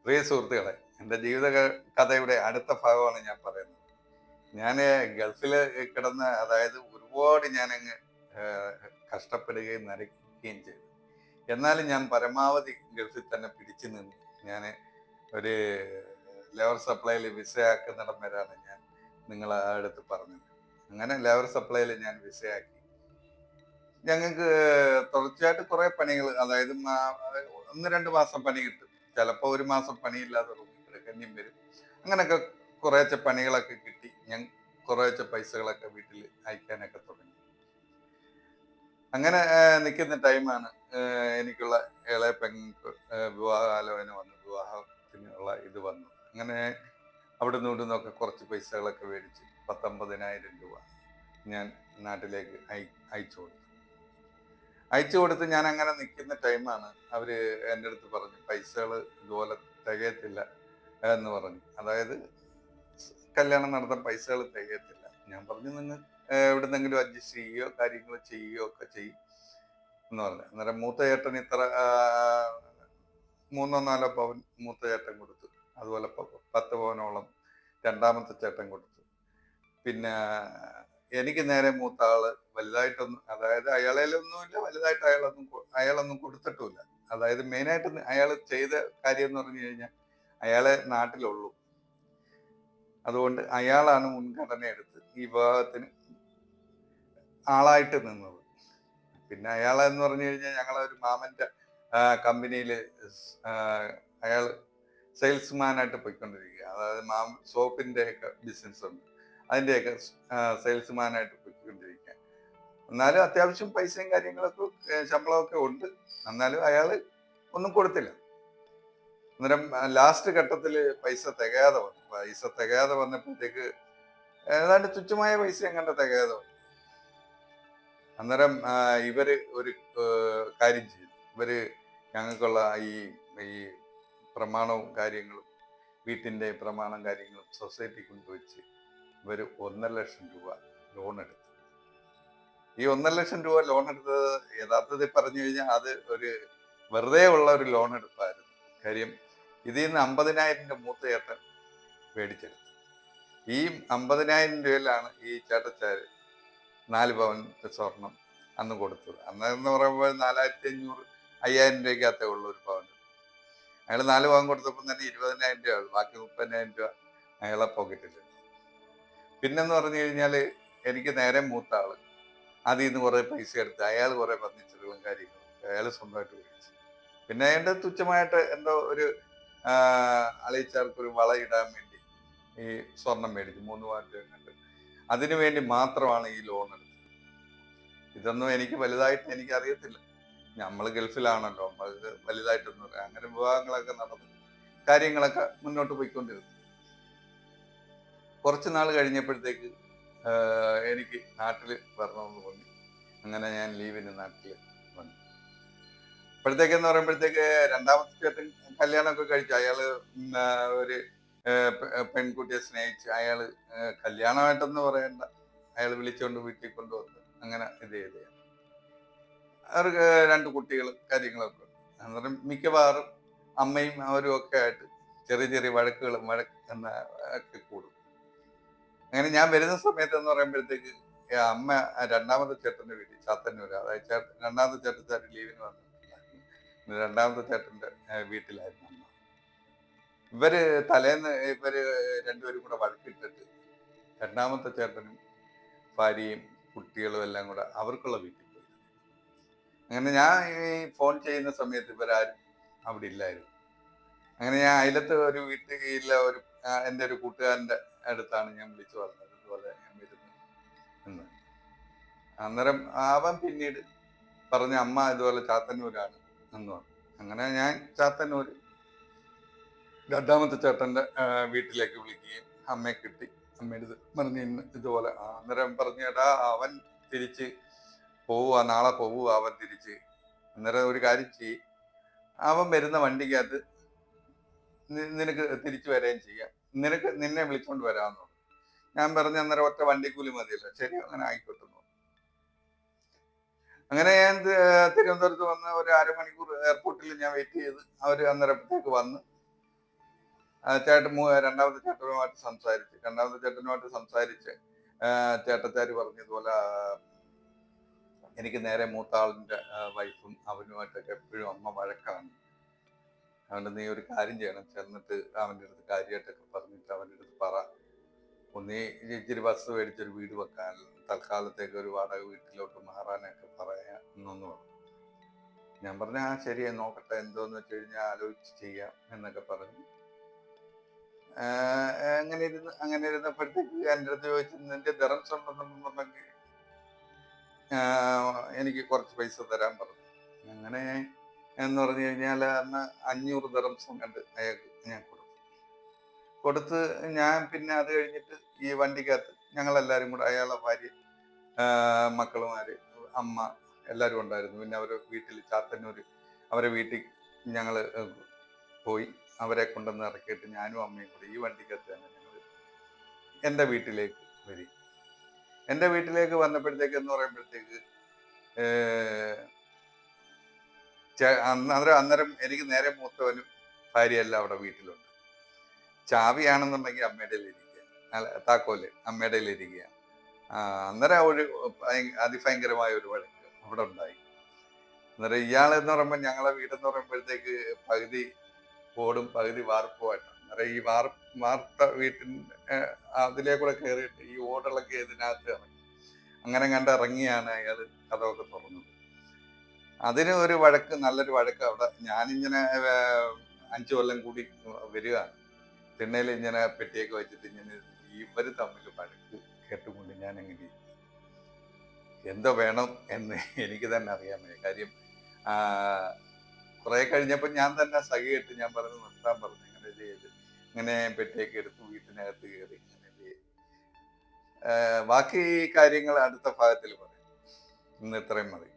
പ്രിയ സുഹൃത്തുക്കളെ, എൻ്റെ ജീവിത കഥയുടെ അടുത്ത ഭാഗമാണ് ഞാൻ പറയുന്നത്. ഞാൻ ഗൾഫിൽ കിടന്ന്, അതായത് ഒരുപാട് ഞാനങ്ങ് കഷ്ടപ്പെടുകയും നരകിക്കുകയും ചെയ്തു. എന്നാലും ഞാൻ പരമാവധി ഗൾഫിൽ തന്നെ പിടിച്ചു നിന്നു. ഞാൻ ഒരു ലേബർ സപ്ലൈയിൽ വിസയാക്കുന്നിടം വരെയാണ് ഞാൻ നിങ്ങളെ അടുത്ത് പറഞ്ഞത്. അങ്ങനെ ലേബർ സപ്ലൈയിൽ ഞാൻ വിസയാക്കി. ഞങ്ങൾക്ക് തുടർച്ചയായിട്ട് കുറെ പണികൾ, അതായത് ഒന്ന് രണ്ട് മാസം പണി കിട്ടും, ചിലപ്പോൾ ഒരു മാസം പണിയില്ലാതെ റൂമിൽ കിടക്കേണ്ടിയും വരും. അങ്ങനെയൊക്കെ കുറേശ്ശെ പണികളൊക്കെ കിട്ടി. ഞാൻ കുറേശ്ശെ പൈസകളൊക്കെ വീട്ടിൽ അയക്കാനൊക്കെ തുടങ്ങി. അങ്ങനെ നിൽക്കുന്ന ടൈമാണ് എനിക്കുള്ള ഇളയ പെങ്ങൾക്ക് വിവാഹാലോചന വന്നു, വിവാഹത്തിനുള്ള ഇത് വന്നു. അങ്ങനെ അവിടെ നിന്ന് ഇവിടെ നിന്നൊക്കെ കുറച്ച് പൈസകളൊക്കെ മേടിച്ച് 19,000 രൂപ ഞാൻ നാട്ടിലേക്ക് അയച്ചു കൊടുത്തു. അയച്ചു കൊടുത്ത് ഞാൻ അങ്ങനെ നിൽക്കുന്ന ടൈമാണ് അവര് എൻ്റെ അടുത്ത് പറഞ്ഞു, പൈസകൾ ഇതുപോലെ തികയത്തില്ല എന്ന് പറഞ്ഞു. അതായത് കല്യാണം നടത്താൻ പൈസകൾ തികയത്തില്ല. ഞാൻ പറഞ്ഞു, നിങ്ങൾ എവിടുന്നെങ്കിലും അഡ്ജസ്റ്റ് ചെയ്യുകയോ കാര്യങ്ങൾ ചെയ്യുകയോ ഒക്കെ ചെയ്യും എന്ന് പറഞ്ഞു. അന്നേരം മൂത്ത ചേട്ടൻ ഇത്ര 3-4 പവൻ മൂത്ത ചേട്ടൻ കൊടുത്തു. അതുപോലെ 10 പവനോളം രണ്ടാമത്തെ ചേട്ടൻ കൊടുത്തു. പിന്നെ എനിക്ക് നേരെ മൂത്ത ആള് വലുതായിട്ടൊന്നും, അതായത് അയാളേലൊന്നുമില്ല, വലുതായിട്ട് അയാളൊന്നും കൊടുത്തിട്ടുമില്ല. അതായത് മെയിനായിട്ട് അയാൾ ചെയ്ത കാര്യം എന്ന് പറഞ്ഞു കഴിഞ്ഞാൽ, അയാളെ നാട്ടിലുള്ളൂ. അതുകൊണ്ട് അയാളാണ് മുൻഗണന എടുത്ത് ഈ വിവാഹത്തിന് ആളായിട്ട് നിന്നത്. പിന്നെ അയാളെന്ന് പറഞ്ഞു കഴിഞ്ഞാൽ ഞങ്ങളെ ഒരു മാമന്റെ കമ്പനിയിൽ അയാൾ സെയിൽസ്മാനായിട്ട് പോയിക്കൊണ്ടിരിക്കുക. അതായത് സോപ്പിന്റെ ഒക്കെ ബിസിനസ് ഉണ്ട്, അതിന്റെയൊക്കെ സെയിൽസ്മാനായിട്ട് പോയിക്കൊണ്ടിരിക്കുക. എന്നാലും അത്യാവശ്യം പൈസയും കാര്യങ്ങളൊക്കെ ശമ്പളമൊക്കെ ഉണ്ട്. എന്നാലും അയാള് ഒന്നും കൊടുത്തില്ല. അന്നേരം ലാസ്റ്റ് ഘട്ടത്തിൽ പൈസ തികയാതെ വന്നപ്പോഴത്തേക്ക് ഏതാണ്ട് തുച്ഛമായ പൈസ എങ്ങാണ്ട് തികയാതെ വന്നു. അന്നേരം ഇവര് ഒരു കാര്യം ചെയ്തു. ഇവര് ഞങ്ങൾക്കുള്ള ഈ ഈ പ്രമാണവും കാര്യങ്ങളും, വീട്ടിന്റെ പ്രമാണം കാര്യങ്ങളും സൊസൈറ്റി കൊണ്ടുവച്ച് ഇവര് 1,50,000 രൂപ ലോൺ എടുത്തു. ഈ 1,50,000 രൂപ ലോൺ എടുത്തത് യഥാർത്ഥത്തിൽ പറഞ്ഞു കഴിഞ്ഞാൽ അത് ഒരു വെറുതെ ഉള്ള ഒരു ലോൺ എടുപ്പായിരുന്നു. കാര്യം ഇതിൽ നിന്ന് 50,000 രൂപ മൂത്ത ചേട്ടൻ മേടിച്ചെടുത്തു. ഈ 50,000 രൂപയിലാണ് ഈ ചേട്ടച്ചാര് 4 പവൻ സ്വർണം അന്ന് കൊടുത്തത്. അന്നെന്ന് പറയുമ്പോൾ 4,500 5,000 രൂപയ്ക്കകത്തേ ഉള്ളൂ ഒരു പവൻ. അയാൾ 4 പവൻ കൊടുത്തപ്പോൾ തന്നെ 20,000 രൂപ, ബാക്കി 30,000 രൂപ അയാളെ പോക്കറ്റിൽ. പിന്നെന്ന് പറഞ്ഞു കഴിഞ്ഞാൽ എനിക്ക് നേരെ മൂത്ത ആള് അതിൽ നിന്ന് കുറെ പൈസ എടുത്ത് അയാൾ കുറെ ഫർണിച്ചറുകളും കാര്യങ്ങളും അയാൾ സ്വന്തമായിട്ട് മേടിച്ചു. പിന്നെ അതിന്റെ തുച്ഛമായിട്ട് എന്തോ ഒരു അളിയിച്ചാർക്ക് ഒരു വള ഇടാൻ വേണ്ടി ഈ സ്വർണം മേടിച്ചു, 3 പവൻ രൂപ കണ്ട്. അതിനു വേണ്ടി മാത്രമാണ് ഈ ലോൺ എടുത്തത്. ഇതൊന്നും എനിക്ക് വലുതായിട്ട് എനിക്ക് അറിയത്തില്ല. നമ്മൾ ഗൾഫിലാണല്ലോ, നമ്മൾക്ക് വലുതായിട്ടൊന്നും അറിയാം. അങ്ങനെ വിവാഹങ്ങളൊക്കെ നടന്നു, കാര്യങ്ങളൊക്കെ മുന്നോട്ട് പോയിക്കൊണ്ടിരുന്നു. കുറച്ച് നാൾ കഴിഞ്ഞപ്പോഴത്തേക്ക് എനിക്ക് നാട്ടിൽ വരണമെന്ന് തോന്നി. അങ്ങനെ ഞാൻ ലീവിന് നാട്ടിൽ വന്നു. അപ്പോഴത്തേക്കെന്ന് പറയുമ്പോഴത്തേക്ക് രണ്ടാമത്തെ ചേട്ടൻ കല്യാണമൊക്കെ കഴിച്ചു. അയാള് ഒരു പെൺകുട്ടിയെ സ്നേഹിച്ച് അയാള് കല്യാണമായിട്ടെന്ന് പറയണ്ട, അയാൾ വിളിച്ചുകൊണ്ട് വീട്ടിൽ കൊണ്ടുവന്ന് അങ്ങനെ ഇത് ചെയ്ത് അവർക്ക് 2 കുട്ടികളും കാര്യങ്ങളൊക്കെ ഉണ്ട്. അന്നേരം മിക്കവാറും അമ്മയും അവരും ഒക്കെ ആയിട്ട് ചെറിയ ചെറിയ വഴക്ക് എന്ന ഒക്കെ കൂടും. അങ്ങനെ ഞാൻ വരുന്ന സമയത്ത് എന്ന് പറയുമ്പോഴത്തേക്ക് അമ്മ രണ്ടാമത്തെ ചേട്ടന്റെ വീട്ടിൽ ചാത്തന്നൂര്, അതായത് രണ്ടാമത്തെ ചേട്ടൻ ലീവിന് വന്നിട്ടുണ്ടായിരുന്നു. രണ്ടാമത്തെ ചേട്ടന്റെ വീട്ടിലായിരുന്നു അമ്മ. ഇവര് തലേന്ന് രണ്ടുപേരും കൂടെ വഴക്കിട്ടിട്ട് രണ്ടാമത്തെ ചേട്ടനും ഭാര്യയും കുട്ടികളും എല്ലാം കൂടെ അവർക്കുള്ള വീട്ടിൽ പോയി. അങ്ങനെ ഞാൻ ഈ ഫോൺ ചെയ്യുന്ന സമയത്ത് ഇവരാരും അവിടെ ഇല്ലായിരുന്നു. അങ്ങനെ ഞാൻ അയലത്ത് ഒരു വീട്ടിലെ എൻ്റെ ഒരു കൂട്ടുകാരന്റെ അടുത്താണ് ഞാൻ വിളിച്ചു പറഞ്ഞത്, ഇതുപോലെ ഞാൻ വരുന്നു എന്ന്. അന്നേരം അവൻ പിന്നീട് പറഞ്ഞ അമ്മ ഇതുപോലെ ചാത്തന്നൂരാണ് എന്ന് പറഞ്ഞു. അങ്ങനെ ഞാൻ ചാത്തന്നൂര് രണ്ടാമത്തെ ചേട്ടന്റെ വീട്ടിലേക്ക് വിളിക്കുകയും അമ്മയെ കിട്ടി. അമ്മയുടെ പറഞ്ഞു ഇതുപോലെ. അന്നേരം പറഞ്ഞു, ചേട്ടാ അവൻ തിരിച്ച് പോവുക, നാളെ പോവുക അവൻ തിരിച്ച്. അന്നേരം ഒരു കാര്യം ചെയ്യും, അവൻ വരുന്ന വണ്ടിക്കകത്ത് നിനക്ക് തിരിച്ചു വരികയും ചെയ്യാം, നിന്നെ വിളിച്ചോണ്ട് വരാമെന്നു. ഞാൻ പറഞ്ഞു, അന്നേരം ഒറ്റ വണ്ടിക്കൂലി മതിയല്ലോ. ശരി, അങ്ങനെ ആയിക്കോട്ടെ. അങ്ങനെ ഞാൻ തിരുവനന്തപുരത്ത് വന്ന് ഒരു അരമണിക്കൂർ എയർപോർട്ടിൽ ഞാൻ വെയിറ്റ് ചെയ്ത് അവര് അന്നേരത്തേക്ക് വന്ന് രണ്ടാമത്തെ ചേട്ടനുമായിട്ട് സംസാരിച്ച് ചേട്ടച്ചാര് പറഞ്ഞതുപോലെ എനിക്ക് നേരെ മൂത്ത ആളിന്റെ വൈഫും അവനുമായിട്ടൊക്കെ എപ്പോഴും അമ്മ വഴക്കാണ്. അതുകൊണ്ട് നീ ഒരു കാര്യം ചെയ്യണം, ചെന്നിട്ട് അവൻ്റെ അടുത്ത് കാര്യമായിട്ടൊക്കെ പറഞ്ഞിട്ട് അവൻ്റെ അടുത്ത് പറ, ഒന്നീ ഇച്ചിരി ബസ് മേടിച്ചൊരു വീട് വെക്കാൻ, തൽക്കാലത്തേക്ക് ഒരു വാടക വീട്ടിലോട്ട് മാറാനൊക്കെ പറയാ എന്നൊന്ന് പറഞ്ഞു. ഞാൻ പറഞ്ഞ ആ ശരി നോക്കട്ടെ, എന്തോന്ന് വെച്ച് കഴിഞ്ഞാൽ ആലോചിച്ച് ചെയ്യാം എന്നൊക്കെ പറഞ്ഞു. അങ്ങനെ ഇരുന്നപ്പോഴത്തേക്ക് എൻ്റെ അടുത്ത് ചോദിച്ചു, നിന്റെ ദിറംസ് ഉണ്ടെന്നുണ്ടെങ്കിൽ എനിക്ക് കുറച്ച് പൈസ തരാൻ പറഞ്ഞു. അങ്ങനെ എന്ന് പറഞ്ഞു കഴിഞ്ഞാൽ അന്ന് 500 ദിറംസും കണ്ട് അയാൾക്ക് ഞാൻ കൊടുത്ത് ഞാൻ പിന്നെ അത് കഴിഞ്ഞിട്ട് ഈ വണ്ടിക്കകത്ത് ഞങ്ങളെല്ലാവരും കൂടെ, അയാളെ ഭാര്യ, മക്കളുമാര്, അമ്മ എല്ലാവരും ഉണ്ടായിരുന്നു. പിന്നെ അവരെ വീട്ടിൽ ചാത്തന്നൂര് അവരെ വീട്ടിൽ ഞങ്ങൾ പോയി അവരെ കൊണ്ടുവന്ന് ഇറക്കിയിട്ട് ഞാനും അമ്മയും കൂടി ഈ വണ്ടിക്കകത്ത് തന്നെ ഞങ്ങൾ എൻ്റെ വീട്ടിലേക്ക് വരും. എൻ്റെ വീട്ടിലേക്ക് വന്നപ്പോഴത്തേക്ക് എന്ന് പറയുമ്പോഴത്തേക്ക് അന്നേരം എനിക്ക് നേരെ മൂത്തവനും ഭാര്യയെല്ലാം അവിടെ വീട്ടിലുണ്ട്. ചാവിയാണെന്നുണ്ടെങ്കിൽ അമ്മയുടെ ഇരിക്കുക, അല്ല താക്കോല് അമ്മയുടെ ഇരിക്കുക. അന്നേരം ഒരു അതിഭയങ്കരമായ ഒരു വഴക്ക് അവിടെ ഉണ്ടായി. അന്നേരം ഇയാളെന്ന് പറയുമ്പോൾ ഞങ്ങളെ വീടെന്ന് പറയുമ്പോഴത്തേക്ക് പകുതി ഓടും പകുതി വാർപ്പുമായിട്ടാണ്. അന്നേരം ഈ വാർത്ത വീട്ടിൻ്റെ അതിലേ കൂടെ കയറിയിട്ട് ഈ ഓടിളക്കി ഇതിനകത്ത് ഇറങ്ങി. അങ്ങനെ കണ്ടിറങ്ങിയാണ് അയാൾ കഥമൊക്കെ തുറന്നത്. അതിന് ഒരു വഴക്ക്, നല്ലൊരു വഴക്ക് അവിടെ. ഞാനിങ്ങനെ 5 കൊല്ലം കൂടി വരികയാണ്, തിണ്ണയിൽ ഇങ്ങനെ പെട്ടിയൊക്കെ വെച്ചിട്ട് ഇങ്ങനെ ഇവർ തമ്മിൽ വഴക്ക് കേട്ടുകൊണ്ട് ഞാൻ എങ്ങനെ എന്തോ വേണം എന്ന് എനിക്ക് തന്നെ അറിയാൻ വയ്യ. കാര്യം കുറെ കഴിഞ്ഞപ്പോൾ ഞാൻ തന്നെ സഹിയിട്ട് ഞാൻ പറഞ്ഞു നിർത്താൻ പറഞ്ഞു. ഇങ്ങനെ ചെയ്ത് ഇങ്ങനെ പെട്ടിയൊക്കെ എടുത്ത് വീട്ടിനകത്ത് കയറി ഇങ്ങനെ ചെയ്ത് ബാക്കി കാര്യങ്ങൾ അടുത്ത ഭാഗത്തിൽ പറയാം. ഇന്ന് ഇത്രയും മതി.